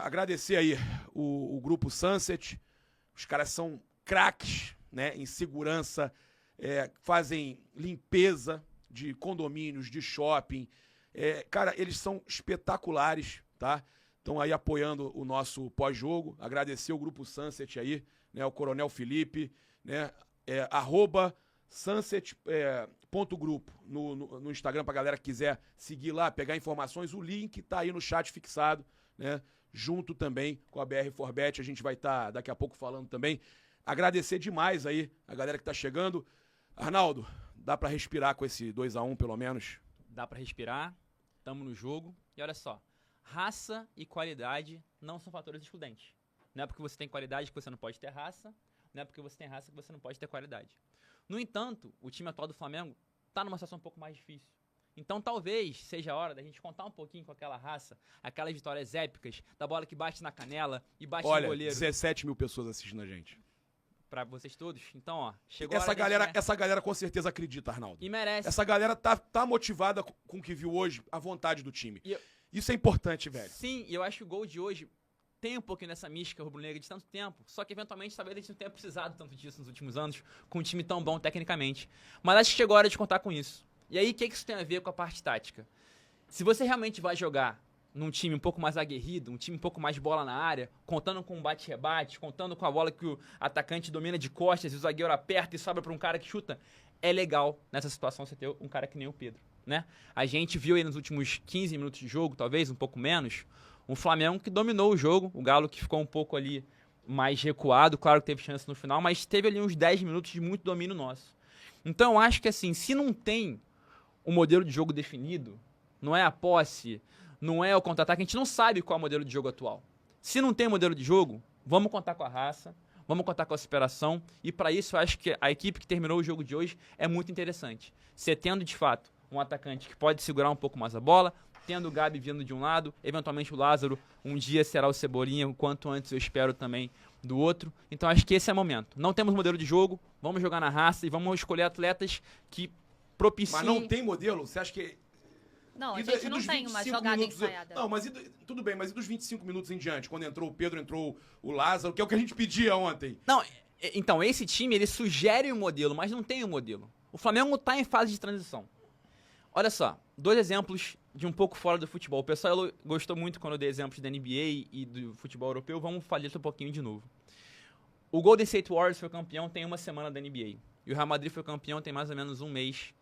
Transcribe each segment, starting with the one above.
Agradecer aí o Grupo Sunset. Os caras são craques, né, em segurança, fazem limpeza de condomínios, de shopping. Cara, eles são espetaculares, tá? Estão aí apoiando o nosso pós-jogo. Agradecer o Grupo Sunset aí, né, o Coronel Felipe, né, @sunset.grupo no Instagram pra galera que quiser seguir lá, pegar informações. O link tá aí no chat fixado, né? Junto também com a BR4Bet, a gente vai estar daqui a pouco falando também. Agradecer demais aí a galera que tá chegando. Arnaldo, dá pra respirar com esse 2-1 pelo menos? Dá pra respirar, tamo no jogo. E olha só, raça e qualidade não são fatores excludentes. Não é porque você tem qualidade que você não pode ter raça, não é porque você tem raça que você não pode ter qualidade. No entanto, o time atual do Flamengo tá numa situação um pouco mais difícil. Então talvez seja a hora da gente contar um pouquinho com aquela raça, aquelas vitórias épicas, da bola que bate na canela e bate no goleiro. Olha, 17 mil pessoas assistindo a gente. Pra vocês todos. Então, ó, chegou essa a hora essa galera com certeza acredita, Arnaldo. E merece. Essa galera tá motivada com o que viu hoje, a vontade do time. Isso é importante, velho. Sim, e eu acho que o gol de hoje tem um pouquinho dessa mística rubro-negra de tanto tempo, só que eventualmente talvez a gente não tenha precisado tanto disso nos últimos anos, com um time tão bom tecnicamente. Mas acho que chegou a hora de contar com isso. E aí, o que isso tem a ver com a parte tática? Se você realmente vai jogar num time um pouco mais aguerrido, um time um pouco mais bola na área, contando com um bate-rebate, contando com a bola que o atacante domina de costas e o zagueiro aperta e sobra para um cara que chuta, é legal nessa situação você ter um cara que nem o Pedro, né? A gente viu aí nos últimos 15 minutos de jogo, talvez um pouco menos, um Flamengo que dominou o jogo, o Galo que ficou um pouco ali mais recuado, claro que teve chance no final, mas teve ali uns 10 minutos de muito domínio nosso. Então eu acho que assim, se não tem um modelo de jogo definido, não é a posse, não é o contra-ataque, a gente não sabe qual é o modelo de jogo atual. Se não tem modelo de jogo, vamos contar com a raça, vamos contar com a superação, e para isso eu acho que a equipe que terminou o jogo de hoje é muito interessante. Você tendo de fato um atacante que pode segurar um pouco mais a bola, tendo o Gabi vindo de um lado, eventualmente o Lázaro um dia será o Cebolinha, o quanto antes eu espero também do outro. Então acho que esse é o momento. Não temos modelo de jogo, vamos jogar na raça e vamos escolher atletas que propiciem... Mas não tem modelo? Você acha que... Não, a gente não tem uma jogada ensaiada. Não, mas tudo bem, mas e dos 25 minutos em diante? Quando entrou o Pedro, entrou o Lázaro, que é o que a gente pedia ontem. Não, então, esse time, ele sugere um modelo, mas não tem um modelo. O Flamengo tá em fase de transição. Olha só, 2 exemplos de um pouco fora do futebol. O pessoal gostou muito quando eu dei exemplos da NBA e do futebol europeu. Vamos falar isso um pouquinho de novo. O Golden State Warriors foi campeão tem uma semana da NBA. E o Real Madrid foi campeão tem mais ou menos um mês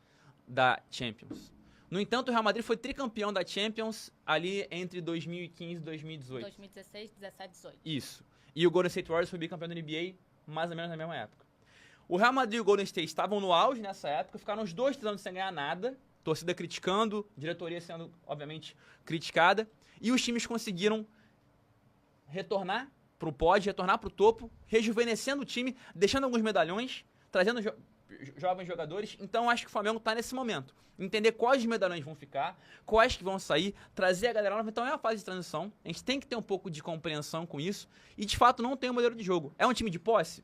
da Champions. No entanto, o Real Madrid foi tricampeão da Champions ali entre 2015 e 2018. 2016, 17, 18. Isso. E o Golden State Warriors foi bicampeão da NBA mais ou menos na mesma época. O Real Madrid e o Golden State estavam no auge nessa época, ficaram os 2 anos sem ganhar nada, torcida criticando, diretoria sendo, obviamente, criticada, e os times conseguiram retornar pro pódio, retornar pro topo, rejuvenescendo o time, deixando alguns medalhões, trazendo jovens jogadores. Então acho que o Flamengo tá nesse momento. Entender quais medalhões vão ficar, quais que vão sair, trazer a galera nova. Então é uma fase de transição. A gente tem que ter um pouco de compreensão com isso. E de fato não tem um modelo de jogo. É um time de posse?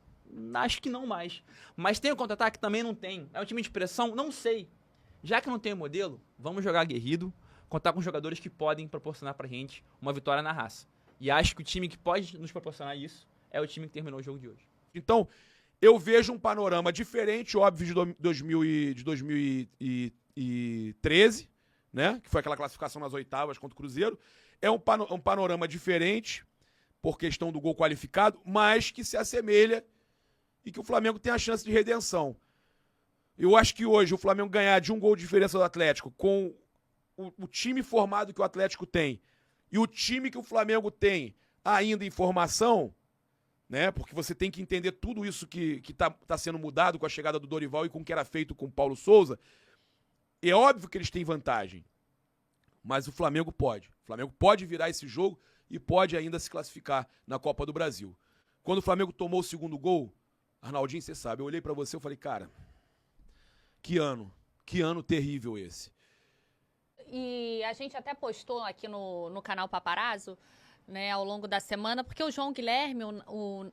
Acho que não mais. Mas tem o contra-ataque? Também não tem. É um time de pressão? Não sei. Já que não tem o modelo, vamos jogar aguerrido, contar com jogadores que podem proporcionar pra gente uma vitória na raça. E acho que o time que pode nos proporcionar isso é o time que terminou o jogo de hoje. Então, eu vejo um panorama diferente, óbvio, de 2013, né? Que foi aquela classificação nas oitavas contra o Cruzeiro. É um panorama diferente, por questão do gol qualificado, mas que se assemelha e que o Flamengo tem a chance de redenção. Eu acho que hoje o Flamengo ganhar de um gol de diferença do Atlético, com o time formado que o Atlético tem, e o time que o Flamengo tem ainda em formação, né? Porque você tem que entender tudo isso que tá sendo mudado com a chegada do Dorival e com o que era feito com o Paulo Souza. É óbvio que eles têm vantagem, mas o Flamengo pode. O Flamengo pode virar esse jogo e pode ainda se classificar na Copa do Brasil. Quando o Flamengo tomou o segundo gol, Arnaldinho, você sabe, eu olhei pra você e falei, cara, que ano terrível esse. E a gente até postou aqui no canal Paparazzo, né, ao longo da semana, porque o João Guilherme, o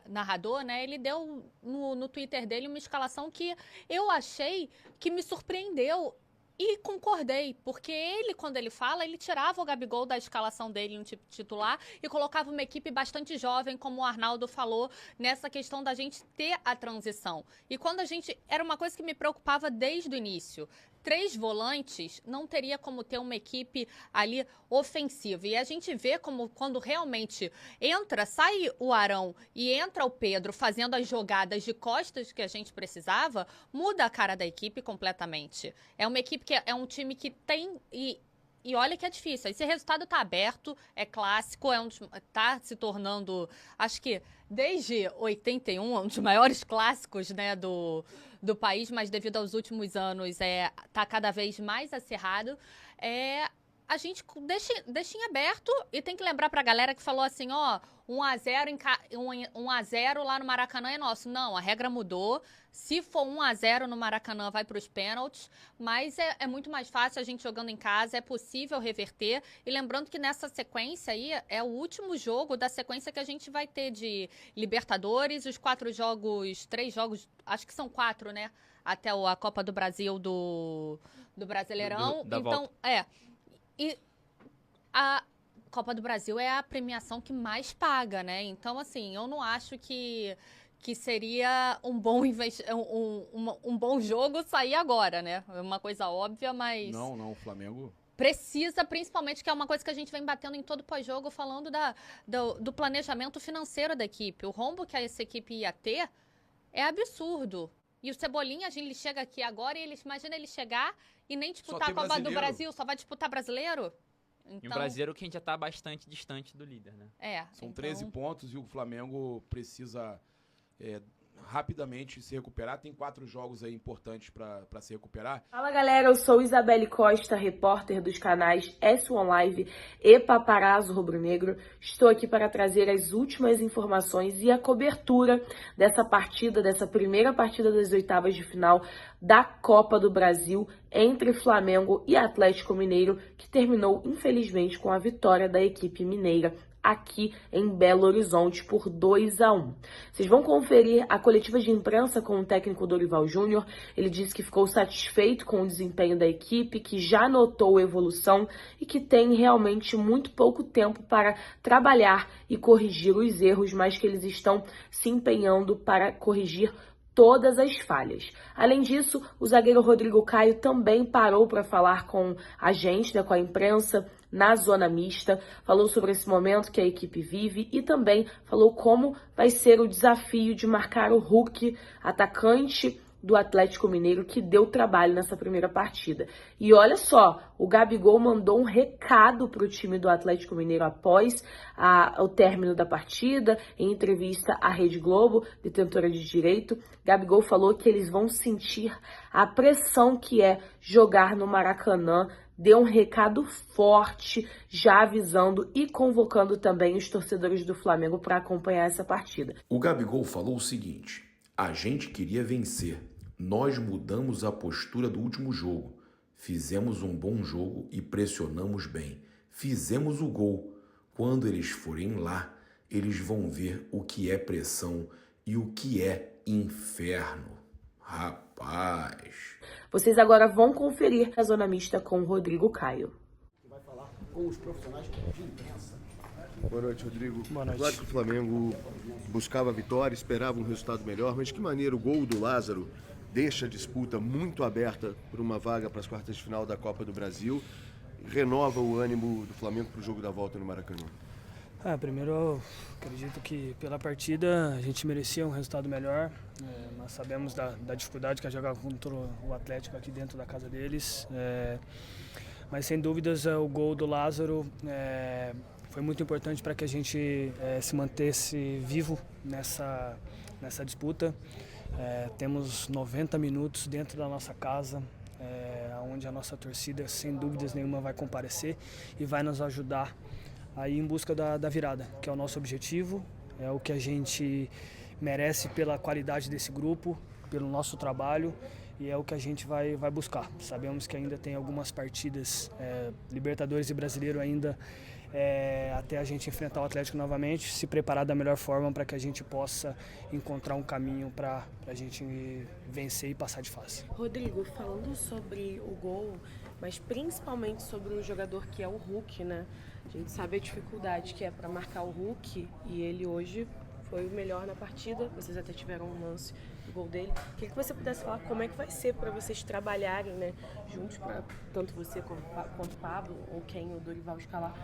narrador, né, ele deu no Twitter dele uma escalação que eu achei que me surpreendeu E concordei, porque ele, quando ele fala, ele tirava o Gabigol da escalação dele no titular e colocava uma equipe bastante jovem, como o Arnaldo falou, nessa questão da gente ter a transição. E quando a gente... Era uma coisa que me preocupava desde o início. 3 volantes não teria como ter uma equipe ali ofensiva. E a gente vê como quando realmente sai o Arão e entra o Pedro fazendo as jogadas de costas que a gente precisava, muda a cara da equipe completamente. É uma equipe que é um time que tem... E olha que é difícil. Esse resultado tá aberto, é clássico, tá se tornando, acho que desde 81, um dos maiores clássicos, né, do país, mas devido aos últimos anos tá cada vez mais acirrado. A gente deixa em aberto e tem que lembrar pra galera que falou assim, 1-0 lá no Maracanã é nosso. Não, a regra mudou. Se for 1-0 no Maracanã, vai para os pênaltis, mas é muito mais fácil a gente jogando em casa, é possível reverter. E lembrando que nessa sequência aí é o último jogo da sequência que a gente vai ter de Libertadores, os 3 jogos, acho que são 4, né? Até a Copa do Brasil do Brasileirão. Da então, volta. E a Copa do Brasil é a premiação que mais paga, né? Então, assim, eu não acho que seria um bom jogo sair agora, né? É uma coisa óbvia, mas... Não, o Flamengo... Precisa, principalmente, que é uma coisa que a gente vem batendo em todo pós-jogo, falando do planejamento financeiro da equipe. O rombo que essa equipe ia ter é absurdo. E o Cebolinha, ele chega aqui agora e imagina ele chegar e nem disputar a Copa do Brasil, só vai disputar brasileiro. Então, E um brasileiro que a gente já tá bastante distante do líder, né? São 13 pontos e o Flamengo precisa rapidamente se recuperar. Tem 4 jogos aí importantes para se recuperar. Fala galera, eu sou Isabelle Costa, repórter dos canais S1 Live e Paparazzo Rubro-Negro. Estou aqui para trazer as últimas informações e a cobertura dessa partida, dessa primeira partida das oitavas de final da Copa do Brasil entre Flamengo e Atlético Mineiro, que terminou infelizmente com a vitória da equipe mineira aqui em Belo Horizonte por 2-1. Vocês vão conferir a coletiva de imprensa com o técnico Dorival Júnior. Ele disse que ficou satisfeito com o desempenho da equipe, que já notou evolução e que tem realmente muito pouco tempo para trabalhar e corrigir os erros, mas que eles estão se empenhando para corrigir todas as falhas. Além disso, o zagueiro Rodrigo Caio também parou para falar com a gente, com a imprensa, na zona mista, falou sobre esse momento que a equipe vive e também falou como vai ser o desafio de marcar o Hulk, atacante do Atlético Mineiro, que deu trabalho nessa primeira partida. E olha só, o Gabigol mandou um recado para o time do Atlético Mineiro após o término da partida, em entrevista à Rede Globo, detentora de direito. Gabigol falou que eles vão sentir a pressão que é jogar no Maracanã, deu um recado forte, já avisando e convocando também os torcedores do Flamengo para acompanhar essa partida. O Gabigol falou o seguinte: a gente queria vencer, nós mudamos a postura do último jogo, fizemos um bom jogo e pressionamos bem, fizemos o gol. Quando eles forem lá, eles vão ver o que é pressão e o que é inferno. Rapaz... Vocês agora vão conferir a zona mista com o Rodrigo Caio. Vai falar com os profissionais de imprensa. Boa noite, Rodrigo. Boa noite. Claro que o Flamengo buscava a vitória, esperava um resultado melhor, mas de que maneira o gol do Lázaro deixa a disputa muito aberta por uma vaga para as quartas de final da Copa do Brasil e renova o ânimo do Flamengo para o jogo da volta no Maracanã? Primeiro, eu acredito que pela partida a gente merecia um resultado melhor. Nós sabemos da dificuldade que é jogar contra o Atlético aqui dentro da casa deles. Mas sem dúvidas o gol do Lázaro foi muito importante para que a gente se mantesse vivo nessa disputa. Temos 90 minutos dentro da nossa casa, onde a nossa torcida sem dúvidas nenhuma vai comparecer e vai nos ajudar aí em busca da virada, que é o nosso objetivo, é o que a gente merece pela qualidade desse grupo, pelo nosso trabalho, e é o que a gente vai buscar. Sabemos que ainda tem algumas partidas, Libertadores e Brasileiro ainda até a gente enfrentar o Atlético novamente, se preparar da melhor forma para que a gente possa encontrar um caminho para a gente vencer e passar de fase. Rodrigo, falando sobre o gol, mas principalmente sobre um jogador que é o Hulk, né? A gente sabe a dificuldade que é para marcar o Hulk e ele hoje foi o melhor na partida. Vocês até tiveram um lance do gol dele. Queria que você pudesse falar como é que vai ser para vocês trabalharem, né, juntos, pra, tanto você quanto o Pablo ou quem o Dorival escalar,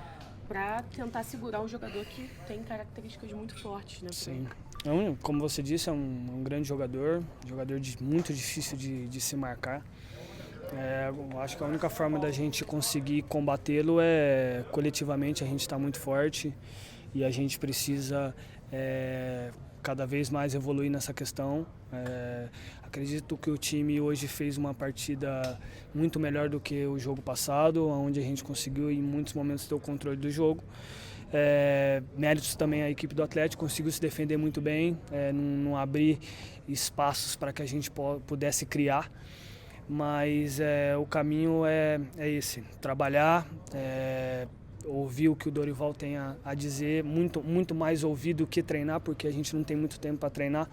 para tentar segurar um jogador que tem características muito fortes, né? Sim. Como você disse, é um grande jogador muito difícil de se marcar. Eu acho que a única forma da gente conseguir combatê-lo é coletivamente a gente estar muito forte e a gente precisa cada vez mais evoluir nessa questão. Acredito que o time hoje fez uma partida muito melhor do que o jogo passado, onde a gente conseguiu em muitos momentos ter o controle do jogo. Méritos também a equipe do Atlético, conseguiu se defender muito bem, não abrir espaços para que a gente pudesse criar. Mas o caminho é esse, trabalhar, ouvir o que o Dorival tem a dizer, muito mais ouvir do que treinar, porque a gente não tem muito tempo para treinar.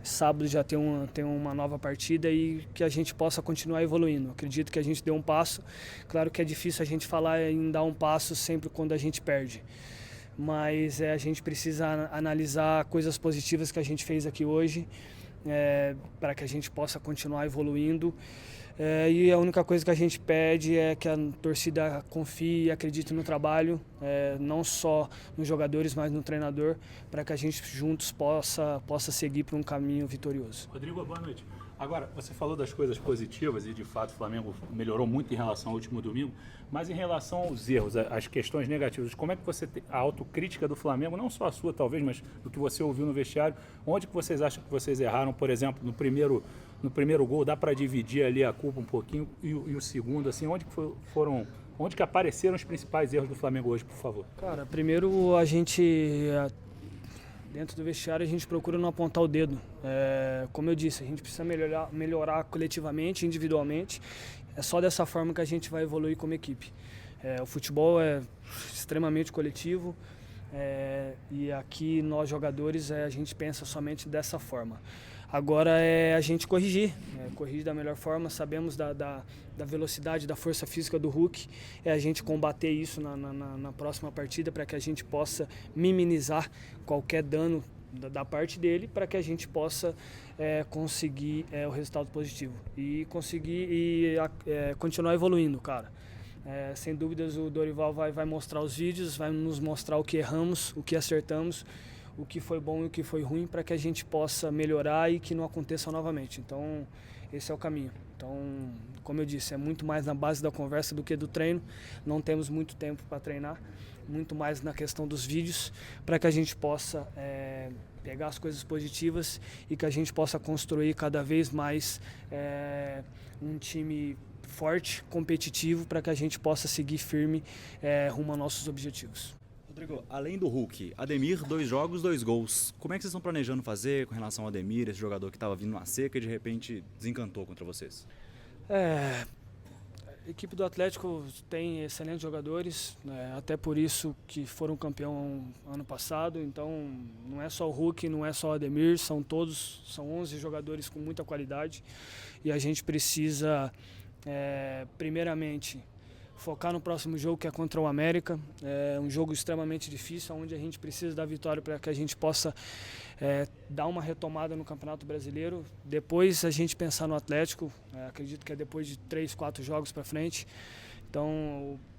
Sábado já tem uma nova partida e que a gente possa continuar evoluindo. Acredito que a gente deu um passo, claro que é difícil a gente falar em dar um passo sempre quando a gente perde. Mas a gente precisa analisar coisas positivas que a gente fez aqui hoje, para que a gente possa continuar evoluindo. E a única coisa que a gente pede é que a torcida confie e acredite no trabalho, não só nos jogadores, mas no treinador, para que a gente juntos possa seguir para um caminho vitorioso. Rodrigo, boa noite. Agora, você falou das coisas positivas e, de fato, o Flamengo melhorou muito em relação ao último domingo, mas em relação aos erros, às questões negativas, como é que você tem a autocrítica do Flamengo, não só a sua talvez, mas do que você ouviu no vestiário, onde que vocês acham que vocês erraram? Por exemplo, no primeiro gol, dá para dividir ali a culpa um pouquinho e o segundo, assim, onde que apareceram os principais erros do Flamengo hoje, por favor? Cara, primeiro a gente... Dentro do vestiário a gente procura não apontar o dedo. Como eu disse, a gente precisa melhorar coletivamente, individualmente. É só dessa forma que a gente vai evoluir como equipe. O futebol é extremamente coletivo e aqui nós jogadores a gente pensa somente dessa forma. Agora é a gente corrigir da melhor forma. Sabemos da velocidade, da força física do Hulk. É a gente combater isso na próxima partida para que a gente possa minimizar qualquer dano da parte dele, para que a gente possa conseguir o resultado positivo e conseguir continuar evoluindo, cara. Sem dúvidas o Dorival vai mostrar os vídeos, vai nos mostrar o que erramos, o que acertamos, o que foi bom e o que foi ruim, para que a gente possa melhorar e que não aconteça novamente. Então, esse é o caminho. Então, como eu disse, é muito mais na base da conversa do que do treino. Não temos muito tempo para treinar, muito mais na questão dos vídeos, para que a gente possa pegar as coisas positivas e que a gente possa construir cada vez mais um time forte, competitivo, para que a gente possa seguir firme rumo aos nossos objetivos. Rodrigo, além do Hulk, Ademir, 2 jogos, 2 gols. Como é que vocês estão planejando fazer com relação ao Ademir, esse jogador que estava vindo na seca e de repente desencantou contra vocês? A equipe do Atlético tem excelentes jogadores, até por isso que foram campeão ano passado. Então não é só o Hulk, não é só o Ademir, são 11 jogadores com muita qualidade. E a gente precisa, primeiramente, focar no próximo jogo, que é contra o América. É um jogo extremamente difícil, onde a gente precisa da vitória para que a gente possa dar uma retomada no Campeonato Brasileiro. Depois a gente pensar no Atlético, acredito que é depois de 3, 4 jogos para frente. Então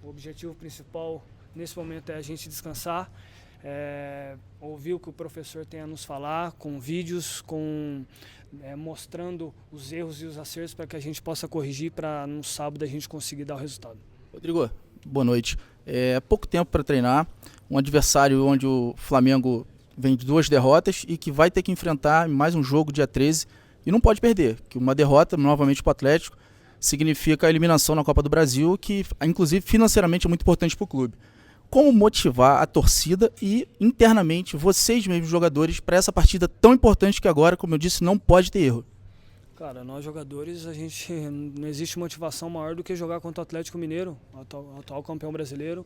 o objetivo principal nesse momento é a gente descansar, ouvir o que o professor tem a nos falar, com vídeos, mostrando os erros e os acertos, para que a gente possa corrigir, para no sábado a gente conseguir dar o resultado. Rodrigo, boa noite. Pouco tempo para treinar, um adversário onde o Flamengo vem de 2 derrotas e que vai ter que enfrentar mais um jogo dia 13 e não pode perder, que uma derrota novamente para o Atlético significa a eliminação na Copa do Brasil, que inclusive financeiramente é muito importante para o clube. Como motivar a torcida e internamente vocês mesmos jogadores para essa partida tão importante que agora, como eu disse, não pode ter erro? Cara, nós jogadores, não existe motivação maior do que jogar contra o Atlético Mineiro, atual campeão brasileiro.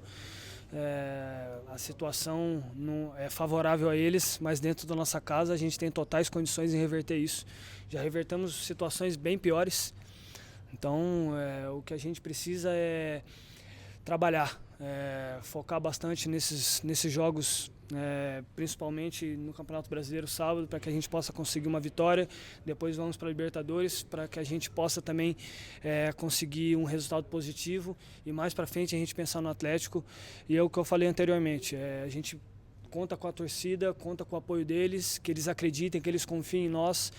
A situação não é favorável a eles, mas dentro da nossa casa a gente tem totais condições de reverter isso. Já revertemos situações bem piores, então o que a gente precisa é trabalhar, focar bastante nesses jogos, principalmente no Campeonato Brasileiro sábado, para que a gente possa conseguir uma vitória. Depois vamos para a Libertadores, para que a gente possa também conseguir um resultado positivo, e mais para frente a gente pensar no Atlético. E é o que eu falei anteriormente, a gente conta com a torcida, conta com o apoio deles, que eles acreditem, que eles confiem em nós.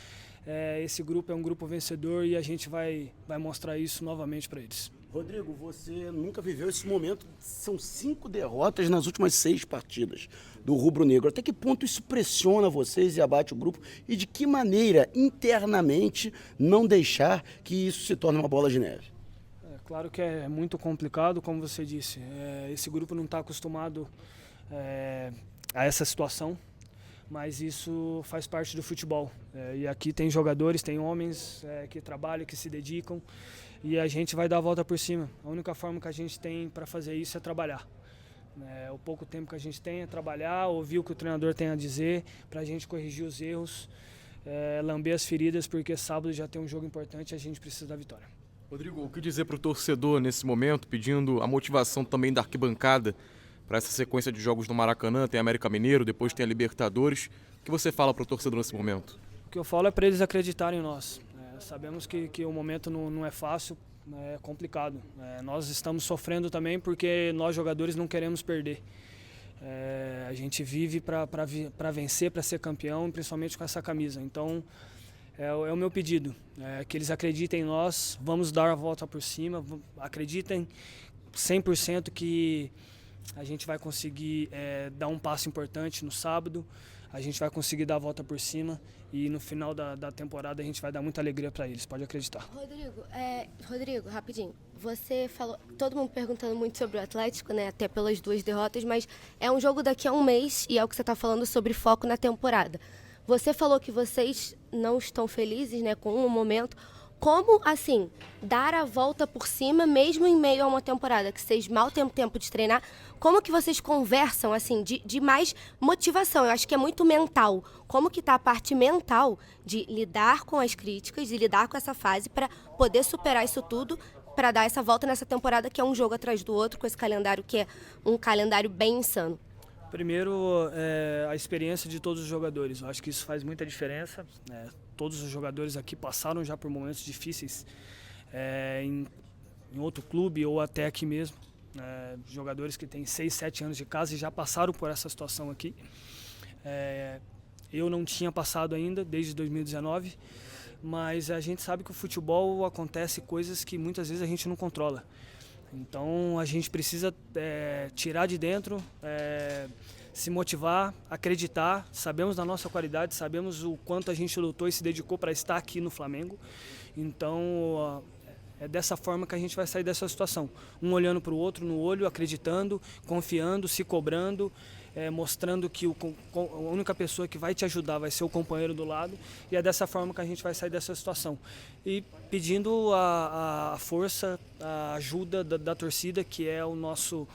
Esse grupo é um grupo vencedor e a gente vai mostrar isso novamente para eles. Rodrigo, você nunca viveu esse momento, são 5 derrotas nas últimas 6 partidas do rubro-negro. Até que ponto isso pressiona vocês e abate o grupo? E de que maneira, internamente, não deixar que isso se torne uma bola de neve? Claro que é muito complicado, como você disse. Esse grupo não está acostumado a essa situação, mas isso faz parte do futebol. E aqui tem jogadores, tem homens que trabalham, que se dedicam, e a gente vai dar a volta por cima. A única forma que a gente tem para fazer isso é trabalhar. O pouco tempo que a gente tem é trabalhar, ouvir o que o treinador tem a dizer, para a gente corrigir os erros, lamber as feridas, porque sábado já tem um jogo importante e a gente precisa da vitória. Rodrigo, o que dizer para o torcedor nesse momento, pedindo a motivação também da arquibancada para essa sequência de jogos no Maracanã? Tem América Mineiro, depois tem a Libertadores. O que você fala para o torcedor nesse momento? O que eu falo é para eles acreditarem em nós. Sabemos que o momento não é fácil, é complicado. Nós estamos sofrendo também porque nós jogadores não queremos perder. A gente vive para vencer, para ser campeão, principalmente com essa camisa. Então é o meu pedido, que eles acreditem em nós, vamos dar a volta por cima, acreditem 100% que a gente vai conseguir dar um passo importante no sábado, a gente vai conseguir dar a volta por cima e no final da temporada a gente vai dar muita alegria para eles, pode acreditar. Rodrigo, rapidinho, você falou, todo mundo perguntando muito sobre o Atlético, né, até pelas 2 derrotas, mas é um jogo daqui a um mês e é o que você está falando sobre foco na temporada. Você falou que vocês não estão felizes, né, com o momento. Como, assim, dar a volta por cima, mesmo em meio a uma temporada que vocês mal têm tempo de treinar? Como que vocês conversam, assim, de mais motivação? Eu acho que é muito mental. Como que tá a parte mental de lidar com as críticas, de lidar com essa fase para poder superar isso tudo, para dar essa volta nessa temporada que é um jogo atrás do outro, com esse calendário que é um calendário bem insano? Primeiro, a experiência de todos os jogadores. Eu acho que isso faz muita diferença. Todos os jogadores aqui passaram já por momentos difíceis em outro clube ou até aqui mesmo. Jogadores que têm 6, 7 anos de casa e já passaram por essa situação aqui. Eu não tinha passado ainda, desde 2019, mas a gente sabe que o futebol acontece coisas que muitas vezes a gente não controla. Então a gente precisa tirar de dentro, se motivar, acreditar. Sabemos da nossa qualidade, sabemos o quanto a gente lutou e se dedicou para estar aqui no Flamengo. Então é dessa forma que a gente vai sair dessa situação. Um olhando para o outro no olho, acreditando, confiando, se cobrando, mostrando que a única pessoa que vai te ajudar vai ser o companheiro do lado. E é dessa forma que a gente vai sair dessa situação. E pedindo a força, a ajuda da torcida, que é o nosso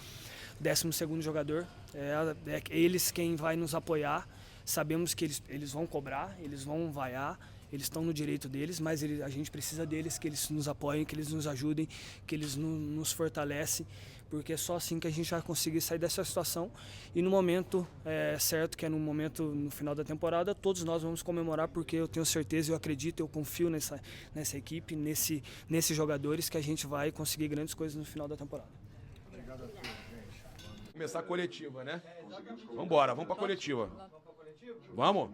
12º jogador. É eles quem vai nos apoiar. Sabemos que eles vão cobrar, eles vão vaiar, eles estão no direito deles, mas a gente precisa deles, que eles nos apoiem, que eles nos ajudem, que eles nos fortalecem, porque é só assim que a gente vai conseguir sair dessa situação. E no momento certo, que é no final da temporada, todos nós vamos comemorar, porque eu tenho certeza, eu acredito, eu confio nessa equipe, nesses jogadores, que a gente vai conseguir grandes coisas no final da temporada. Obrigado a todos, gente. Começar a coletiva, né? Vambora, vamos pra coletiva. Vamos?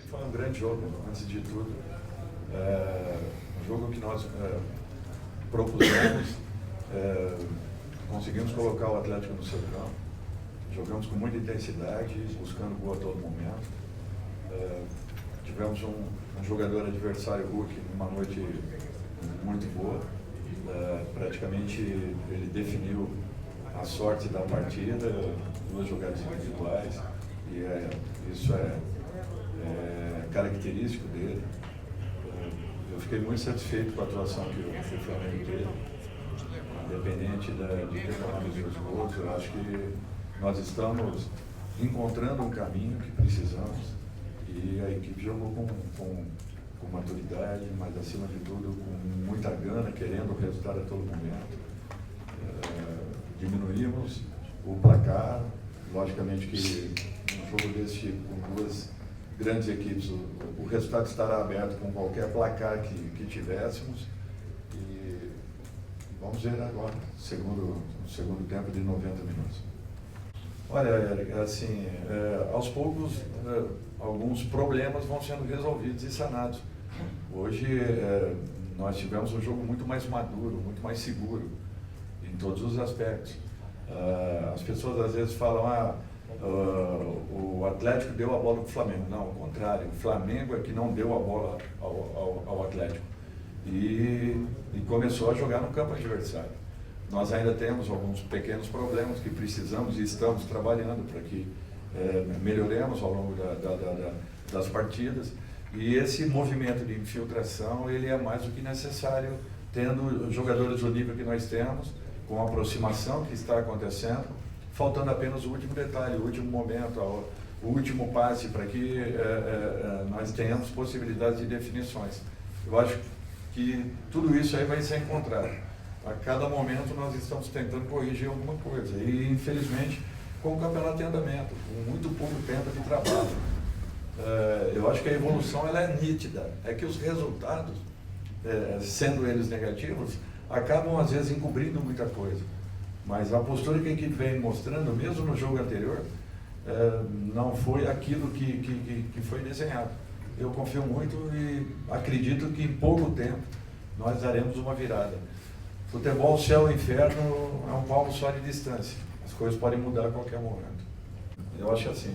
Foi um grande jogo, antes de tudo. Um jogo que nós propusemos, conseguimos colocar o Atlético no seu campo, jogamos com muita intensidade, buscando gol a todo momento. Tivemos um jogador adversário, Hulk, numa noite muito boa. Praticamente ele definiu a sorte da partida, 2 jogadas individuais, e isso é característico dele. Eu fiquei muito satisfeito com a atuação que o Flamengo teve, independente de ter tomado os 2 gols. Eu acho que Nós estamos encontrando um caminho que precisamos e a equipe jogou com maturidade, mas acima de tudo com muita gana, querendo o resultado a todo momento. Diminuímos o placar, logicamente que um jogo desse tipo, com duas grandes equipes, o resultado estará aberto com qualquer placar que tivéssemos. E vamos ver agora, segundo tempo de 90 minutos. Olha, Eric, assim, aos poucos, alguns problemas vão sendo resolvidos e sanados. Hoje, nós tivemos um jogo muito mais maduro, muito mais seguro, em todos os aspectos. As pessoas às vezes falam, o Atlético deu a bola para o Flamengo. Não, ao contrário, o Flamengo é que não deu a bola ao Atlético. E começou a jogar no campo adversário. Nós ainda temos alguns pequenos problemas que precisamos e estamos trabalhando para que melhoremos ao longo das partidas. E esse movimento de infiltração, ele é mais do que necessário, tendo jogadores do nível que nós temos, com a aproximação que está acontecendo, faltando apenas o último detalhe, o último momento, o último passe, para que nós tenhamos possibilidades de definições. Eu acho que tudo isso aí vai ser encontrado. A cada momento nós estamos tentando corrigir alguma coisa. E, infelizmente, com o campeonato em andamento, com muito pouco tempo de trabalho. Eu acho que a evolução ela é nítida. É que os resultados, sendo eles negativos, acabam, às vezes, encobrindo muita coisa. Mas a postura que a equipe vem mostrando, mesmo no jogo anterior, não foi aquilo que foi desenhado. Eu confio muito e acredito que em pouco tempo nós daremos uma virada. Futebol, céu e inferno é um palmo só de distância. As coisas podem mudar a qualquer momento. Eu acho assim,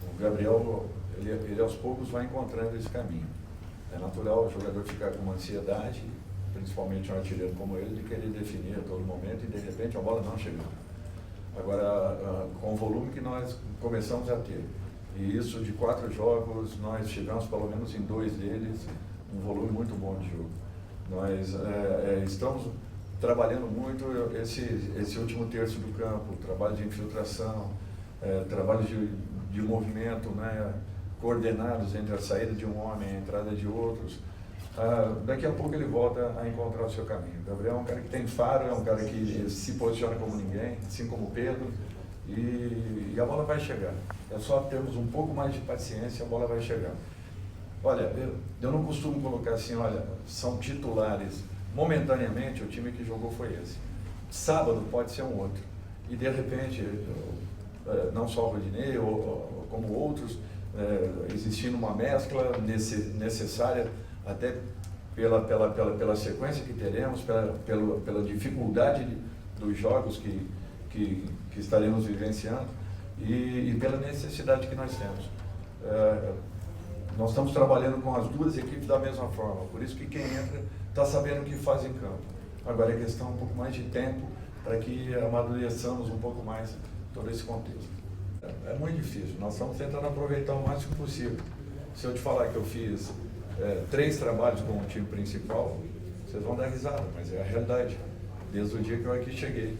o Gabriel, ele aos poucos vai encontrando esse caminho. É natural o jogador ficar com uma ansiedade, principalmente um artilheiro como ele, de querer definir a todo momento e de repente a bola não chegou. Agora, com o volume que nós começamos a ter, e isso de 4 jogos, nós chegamos pelo menos em 2 deles, um volume muito bom de jogo. Nós estamos trabalhando muito esse último terço do campo, trabalho de infiltração, trabalho de movimento, né, coordenados entre a saída de um homem e a entrada de outros. Daqui a pouco ele volta a encontrar o seu caminho. O Gabriel é um cara que tem faro, é um cara que se posiciona como ninguém, assim como o Pedro, e a bola vai chegar. É só termos um pouco mais de paciência, a bola vai chegar. Olha, eu não costumo colocar assim, olha, são titulares. Momentaneamente, o time que jogou foi esse. Sábado pode ser um outro. E, de repente, não só o Rodinei, como outros, existindo uma mescla necessária, até pela sequência que teremos, pela dificuldade dos jogos que estaremos vivenciando e pela necessidade que nós temos. Nós estamos trabalhando com as duas equipes da mesma forma, por isso que quem entra está sabendo o que faz em campo. Agora é questão um pouco mais de tempo para que amadureçamos um pouco mais todo esse contexto. É muito difícil, nós estamos tentando aproveitar o máximo possível. Se eu te falar que eu fiz 3 trabalhos com o time principal, vocês vão dar risada, mas é a realidade. Desde o dia que eu aqui cheguei,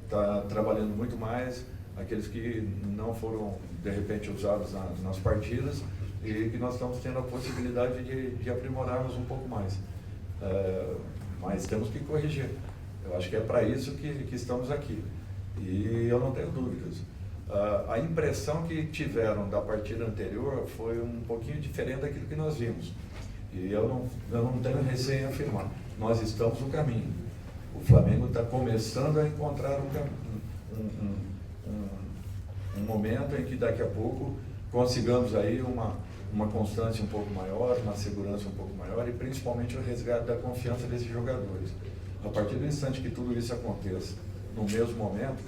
está trabalhando muito mais aqueles que não foram, de repente, usados nas partidas e que nós estamos tendo a possibilidade de aprimorarmos um pouco mais. Mas temos que corrigir. Eu acho que é para isso que estamos aqui. E eu não tenho dúvidas. A impressão que tiveram da partida anterior foi um pouquinho diferente daquilo que nós vimos. E eu não tenho receio em afirmar. Nós estamos no caminho. O Flamengo está começando a encontrar um momento em que daqui a pouco consigamos aí uma constância um pouco maior, uma segurança um pouco maior e principalmente o resgate da confiança desses jogadores. A partir do instante que tudo isso aconteça, no mesmo momento,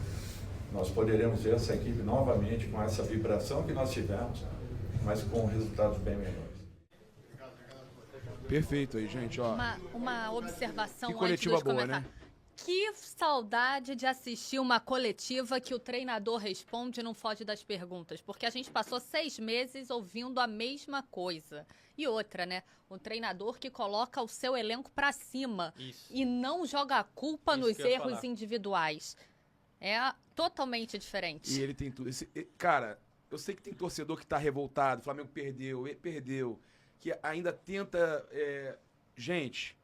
nós poderemos ver essa equipe novamente com essa vibração que nós tivemos, mas com resultados bem melhores. Perfeito aí, gente. Ó. Uma observação que coletiva antes de boa, começar. né? Que saudade de assistir uma coletiva que o treinador responde e não foge das perguntas. Porque a gente passou 6 meses ouvindo a mesma coisa. E outra, né? Um treinador que coloca o seu elenco pra cima. Isso. E não joga a culpa Isso nos que eu ia erros falar. individuais. É totalmente diferente. E ele tem tudo. Cara, eu sei que tem torcedor que tá revoltado, o Flamengo perdeu, que ainda tenta... Gente,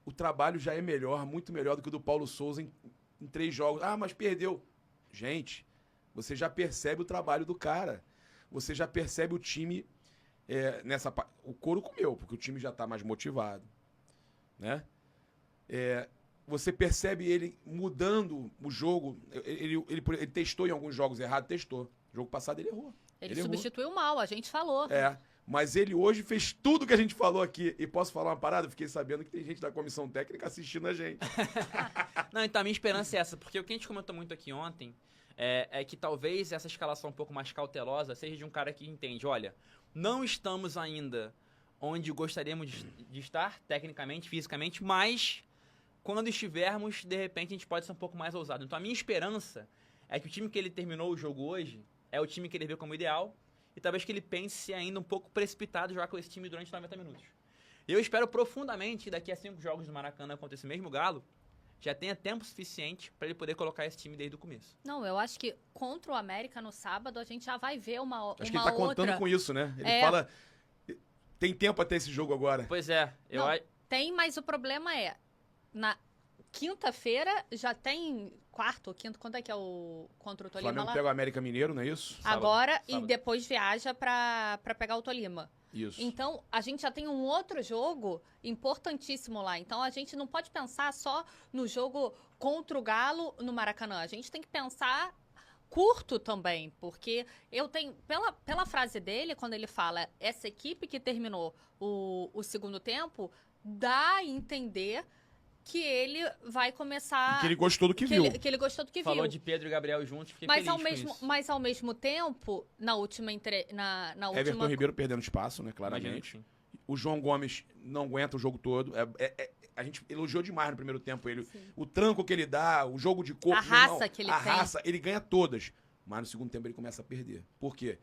o trabalho já é melhor, muito melhor do que o do Paulo Souza em 3 jogos. Ah, mas perdeu. Gente, você já percebe o trabalho do cara. Você já percebe o time o couro comeu, porque o time já tá mais motivado, né? Você percebe ele mudando o jogo. Ele testou em alguns jogos errados, testou. No jogo passado ele errou. Ele substituiu mal, a gente falou. Mas ele hoje fez tudo que a gente falou aqui. E posso falar uma parada? Eu fiquei sabendo que tem gente da comissão técnica assistindo a gente. Não, então a minha esperança é essa, porque o que a gente comentou muito aqui ontem é que talvez essa escalação um pouco mais cautelosa seja de um cara que entende, olha, não estamos ainda onde gostaríamos de estar, tecnicamente, fisicamente, mas quando estivermos, de repente, a gente pode ser um pouco mais ousado. Então a minha esperança é que o time que ele terminou o jogo hoje é o time que ele vê como ideal e talvez que ele pense ainda um pouco precipitado jogar com esse time durante 90 minutos. Eu espero profundamente que daqui a 5 jogos do Maracanã contra esse mesmo Galo, já tenha tempo suficiente para ele poder colocar esse time desde o começo. Não, eu acho que contra o América no sábado a gente já vai ver uma outra... Acho que ele tá contando com isso, né? Ele fala, tem tempo até esse jogo agora. Pois é. Tem, mas o problema na quinta-feira já tem quarto ou quinto, quando é que é o contra o Tolima? O Flamengo pega o América Mineiro, não é isso? Agora, sábado. E depois viaja pra pegar o Tolima. Isso. Então, a gente já tem um outro jogo importantíssimo lá. Então, a gente não pode pensar só no jogo contra o Galo no Maracanã. A gente tem que pensar curto também, porque eu tenho, pela frase dele, quando ele fala essa equipe que terminou o segundo tempo, dá a entender que ele vai começar... E que ele gostou do que viu. Que ele gostou do que Falou viu. de Pedro e Gabriel juntos, fiquei mas feliz com isso. Mas ao mesmo tempo, na última... Everton Ribeiro perdendo espaço, né, claramente. O João Gomes não aguenta o jogo todo. A gente elogiou demais no primeiro tempo ele. Sim. O tranco que ele dá, o jogo de corpo... A raça que ele tem. A raça, ele ganha todas. Mas no segundo tempo ele começa a perder. Por quê?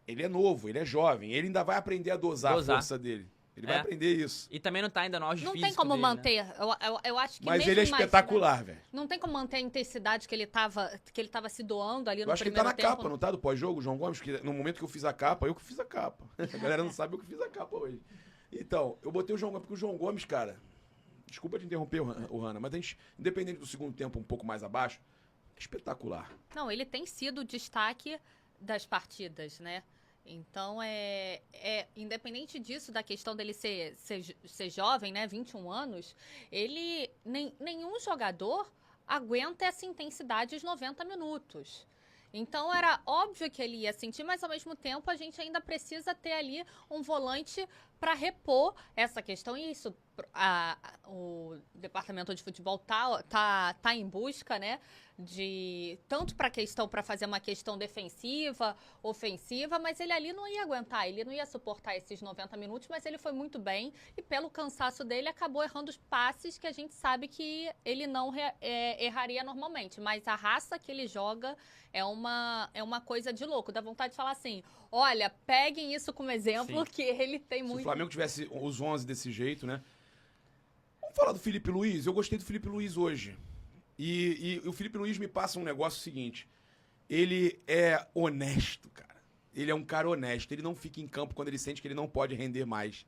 Ele é novo, ele é jovem. Ele ainda vai aprender a dosar. A força dele. Ele vai aprender isso. E também não tá ainda no auge físico Não tem como dele, manter. Né? Eu acho que mas ele é espetacular, velho. Não tem como manter a intensidade que ele tava se doando ali no primeiro tempo. Eu acho que ele tá na capa, não tá? Do pós-jogo, João Gomes, que no momento que eu fiz a capa, eu que fiz a capa. A galera não sabe eu que fiz a capa hoje. Então, eu botei o João Gomes, porque o João Gomes, cara, desculpa te interromper, o Hanna, mas a gente, independente do segundo tempo um pouco mais abaixo, é espetacular. Não, ele tem sido o destaque das partidas, né? Então, independente disso, da questão dele ser jovem, né, 21 anos, nenhum jogador aguenta essa intensidade os 90 minutos. Então, era óbvio que ele ia sentir, mas, ao mesmo tempo, a gente ainda precisa ter ali um volante para repor essa questão. E isso, o departamento de futebol tá em busca, né, de tanto para questão para fazer uma questão defensiva, ofensiva, mas ele ali não ia aguentar, ele não ia suportar esses 90 minutos, mas ele foi muito bem e pelo cansaço dele acabou errando os passes que a gente sabe que ele não erraria normalmente, mas a raça que ele joga é uma coisa de louco, dá vontade de falar assim, olha, peguem isso como exemplo. Sim. Que ele tem muito... Se o Flamengo tivesse os 11 desse jeito, né? Vamos falar do Felipe Luiz, eu gostei do Felipe Luiz hoje. E o Felipe Luiz me passa um negócio seguinte, ele é honesto, cara. Ele é um cara honesto, ele não fica em campo quando ele sente que ele não pode render mais.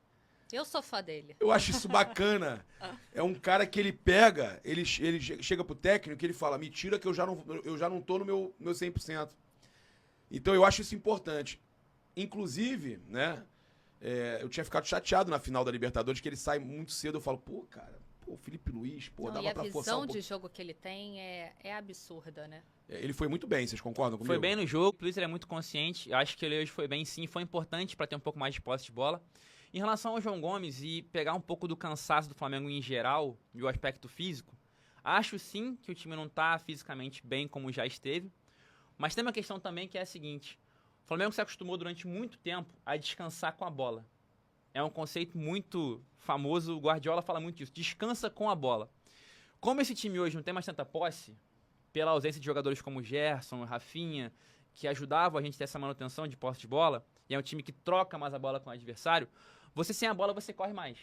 Eu sou fã dele. Eu acho isso bacana. É um cara que ele pega, ele chega pro técnico e ele fala, me tira que eu já não tô no meu 100%. Então eu acho isso importante. Inclusive, né, eu tinha ficado chateado na final da Libertadores, que ele sai muito cedo, eu falo, pô, cara, o Felipe Luiz, pô, dava pra forçar um pouco. A visão de jogo que ele tem é absurda, né? Ele foi muito bem, vocês concordam comigo? Foi bem no jogo, o Luiz ele é muito consciente, acho que ele hoje foi bem sim, foi importante para ter um pouco mais de posse de bola. Em relação ao João Gomes e pegar um pouco do cansaço do Flamengo em geral, e o aspecto físico, acho sim que o time não tá fisicamente bem como já esteve, mas tem uma questão também que é a seguinte, o Flamengo se acostumou durante muito tempo a descansar com a bola. É um conceito muito famoso, o Guardiola fala muito disso, descansa com a bola. Como esse time hoje não tem mais tanta posse, pela ausência de jogadores como Gerson, Rafinha, que ajudavam a gente a ter essa manutenção de posse de bola, e é um time que troca mais a bola com o adversário, você sem a bola você corre mais.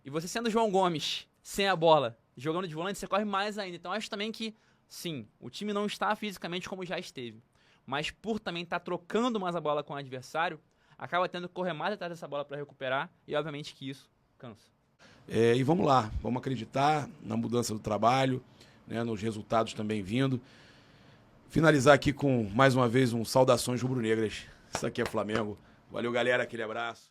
E você sendo João Gomes, sem a bola, jogando de volante, você corre mais ainda. Então acho também que Sim, o time não está fisicamente como já esteve, mas por também estar trocando mais a bola com o adversário, acaba tendo que correr mais atrás dessa bola para recuperar e obviamente que isso cansa. E vamos lá, vamos acreditar na mudança do trabalho, né, nos resultados também vindo. Finalizar aqui com, mais uma vez, saudações rubro-negras. Isso aqui é Flamengo. Valeu, galera, aquele abraço.